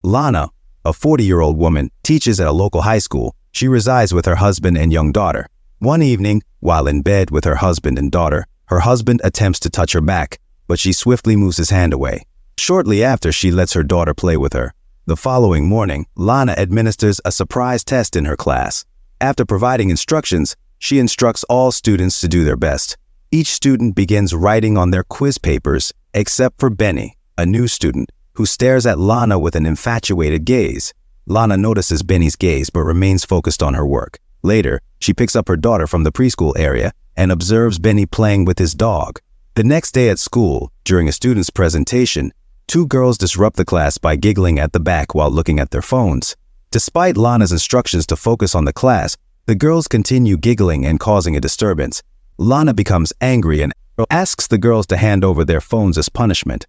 Lana, a 40-year-old woman, teaches at a local high school. She resides with her husband and young daughter. One evening, while in bed with her husband and daughter, her husband attempts to touch her back, but she swiftly moves his hand away. Shortly after, she lets her daughter play with her. The following morning, Lana administers a surprise test in her class. After providing instructions, she instructs all students to do their best. Each student begins writing on their quiz papers, except for Benny, a new student, who stares at Lana with an infatuated gaze. Lana notices Benny's gaze but remains focused on her work. Later, she picks up her daughter from the preschool area and observes Benny playing with his dog. The next day at school, during a student's presentation, two girls disrupt the class by giggling at the back while looking at their phones. Despite Lana's instructions to focus on the class, the girls continue giggling and causing a disturbance. Lana becomes angry and asks the girls to hand over their phones as punishment.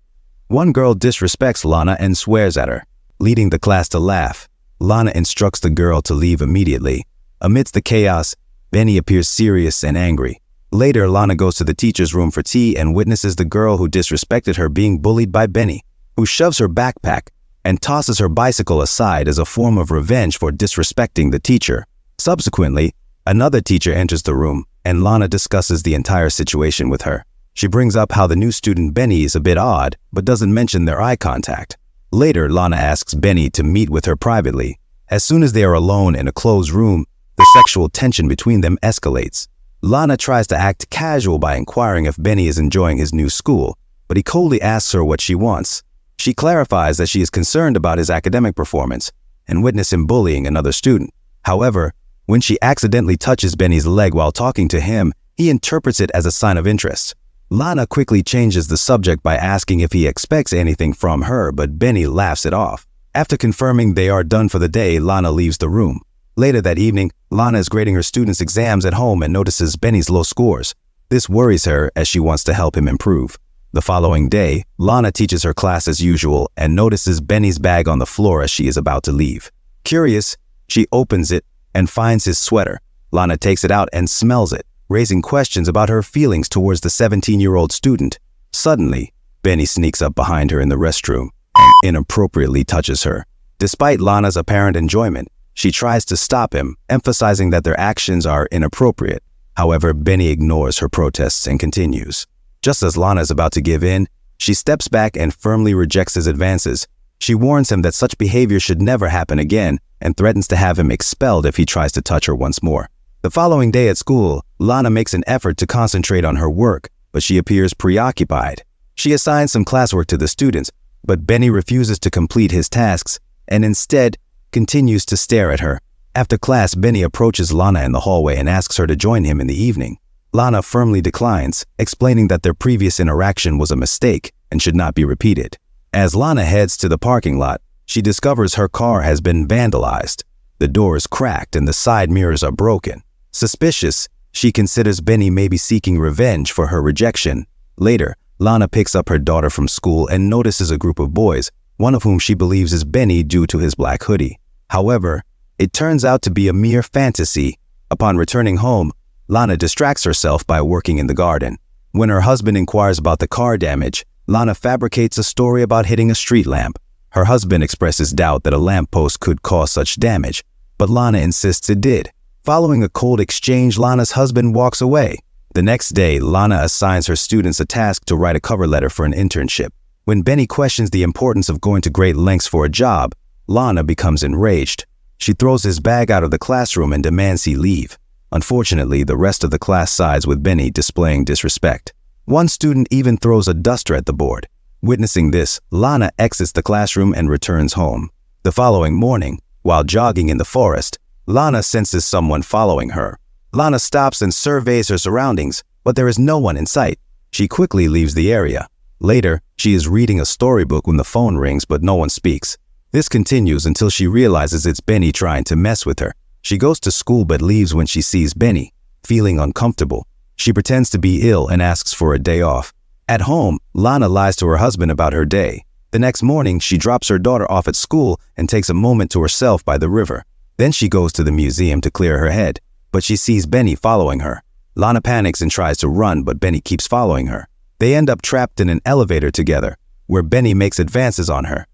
One girl disrespects Lana and swears at her, leading the class to laugh. Lana instructs the girl to leave immediately. Amidst the chaos, Benny appears serious and angry. Later, Lana goes to the teacher's room for tea and witnesses the girl who disrespected her being bullied by Benny, who shoves her backpack and tosses her bicycle aside as a form of revenge for disrespecting the teacher. Subsequently, another teacher enters the room, and Lana discusses the entire situation with her. She brings up how the new student Benny is a bit odd, but doesn't mention their eye contact. Later, Lana asks Benny to meet with her privately. As soon as they are alone in a closed room, the sexual tension between them escalates. Lana tries to act casual by inquiring if Benny is enjoying his new school, but he coldly asks her what she wants. She clarifies that she is concerned about his academic performance and witness him bullying another student. However, when she accidentally touches Benny's leg while talking to him, he interprets it as a sign of interest. Lana quickly changes the subject by asking if he expects anything from her, but Benny laughs it off. After confirming they are done for the day, Lana leaves the room. Later that evening, Lana is grading her students' exams at home and notices Benny's low scores. This worries her as she wants to help him improve. The following day, Lana teaches her class as usual and notices Benny's bag on the floor as she is about to leave. Curious, she opens it and finds his sweater. Lana takes it out and smells it, raising questions about her feelings towards the 17-year-old student. Suddenly, Benny sneaks up behind her in the restroom and inappropriately touches her. Despite Lana's apparent enjoyment, she tries to stop him, emphasizing that their actions are inappropriate. However, Benny ignores her protests and continues. Just as Lana is about to give in, she steps back and firmly rejects his advances. She warns him that such behavior should never happen again and threatens to have him expelled if he tries to touch her once more. The following day at school, Lana makes an effort to concentrate on her work, but she appears preoccupied. She assigns some classwork to the students, but Benny refuses to complete his tasks and instead continues to stare at her. After class, Benny approaches Lana in the hallway and asks her to join him in the evening. Lana firmly declines, explaining that their previous interaction was a mistake and should not be repeated. As Lana heads to the parking lot, she discovers her car has been vandalized. The door is cracked and the side mirrors are broken. Suspicious, she considers Benny may be seeking revenge for her rejection. Later, Lana picks up her daughter from school and notices a group of boys, one of whom she believes is Benny due to his black hoodie. However, it turns out to be a mere fantasy. Upon returning home, Lana distracts herself by working in the garden. When her husband inquires about the car damage, Lana fabricates a story about hitting a street lamp. Her husband expresses doubt that a lamppost could cause such damage, but Lana insists it did. Following a cold exchange, Lana's husband walks away. The next day, Lana assigns her students a task to write a cover letter for an internship. When Benny questions the importance of going to great lengths for a job, Lana becomes enraged. She throws his bag out of the classroom and demands he leave. Unfortunately, the rest of the class sides with Benny, displaying disrespect. One student even throws a duster at the board. Witnessing this, Lana exits the classroom and returns home. The following morning, while jogging in the forest, Lana senses someone following her. Lana stops and surveys her surroundings, but there is no one in sight. She quickly leaves the area. Later, she is reading a storybook when the phone rings, but no one speaks. This continues until she realizes it's Benny trying to mess with her. She goes to school but leaves when she sees Benny. Feeling uncomfortable, she pretends to be ill and asks for a day off. At home, Lana lies to her husband about her day. The next morning, she drops her daughter off at school and takes a moment to herself by the river. Then she goes to the museum to clear her head, but she sees Benny following her. Lana panics and tries to run, but Benny keeps following her. They end up trapped in an elevator together, where Benny makes advances on her.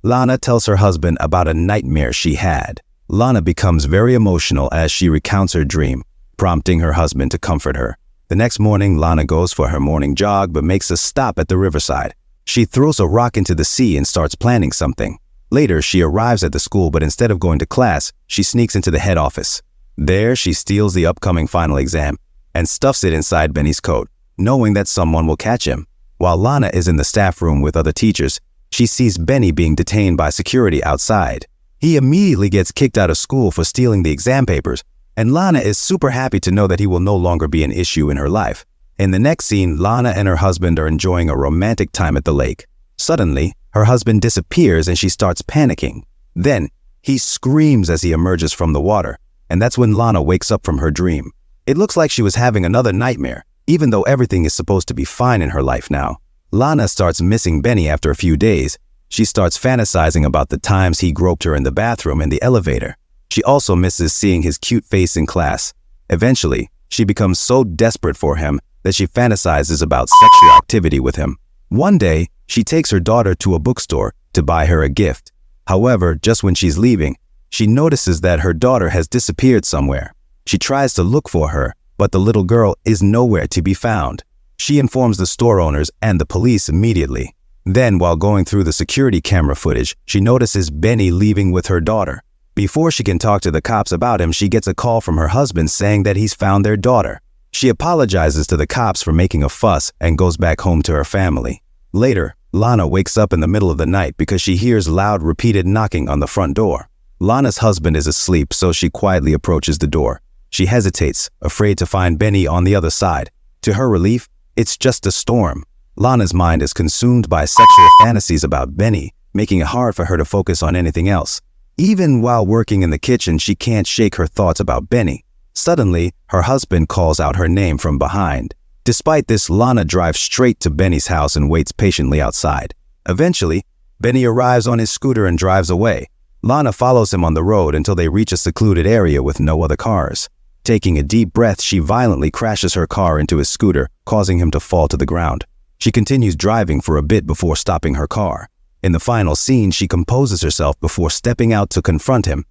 Lana tells her husband about a nightmare she had. Lana becomes very emotional as she recounts her dream, prompting her husband to comfort her. The next morning, Lana goes for her morning jog but makes a stop at the riverside. She throws a rock into the sea and starts planning something. Later, she arrives at the school, but instead of going to class, she sneaks into the head office. There, she steals the upcoming final exam and stuffs it inside Benny's coat, knowing that someone will catch him. While Lana is in the staff room with other teachers, she sees Benny being detained by security outside. He immediately gets kicked out of school for stealing the exam papers, and Lana is super happy to know that he will no longer be an issue in her life. In the next scene, Lana and her husband are enjoying a romantic time at the lake. Suddenly, her husband disappears and she starts panicking. Then, he screams as he emerges from the water, and that's when Lana wakes up from her dream. It looks like she was having another nightmare, even though everything is supposed to be fine in her life now. Lana starts missing Benny after a few days. She starts fantasizing about the times he groped her in the bathroom and the elevator. She also misses seeing his cute face in class. Eventually, she becomes so desperate for him that she fantasizes about sexual activity with him. One day, she takes her daughter to a bookstore to buy her a gift. However, just when she's leaving, she notices that her daughter has disappeared somewhere. She tries to look for her, but the little girl is nowhere to be found. She informs the store owners and the police immediately. Then, while going through the security camera footage, she notices Benny leaving with her daughter. Before she can talk to the cops about him, she gets a call from her husband saying that he's found their daughter. She apologizes to the cops for making a fuss and goes back home to her family. Later, Lana wakes up in the middle of the night because she hears loud, repeated knocking on the front door. Lana's husband is asleep, so she quietly approaches the door. She hesitates, afraid to find Benny on the other side. To her relief, it's just a storm. Lana's mind is consumed by sexual fantasies about Benny, making it hard for her to focus on anything else. Even while working in the kitchen, she can't shake her thoughts about Benny. Suddenly, her husband calls out her name from behind. Despite this, Lana drives straight to Benny's house and waits patiently outside. Eventually, Benny arrives on his scooter and drives away. Lana follows him on the road until they reach a secluded area with no other cars. Taking a deep breath, she violently crashes her car into his scooter, causing him to fall to the ground. She continues driving for a bit before stopping her car. In the final scene, she composes herself before stepping out to confront him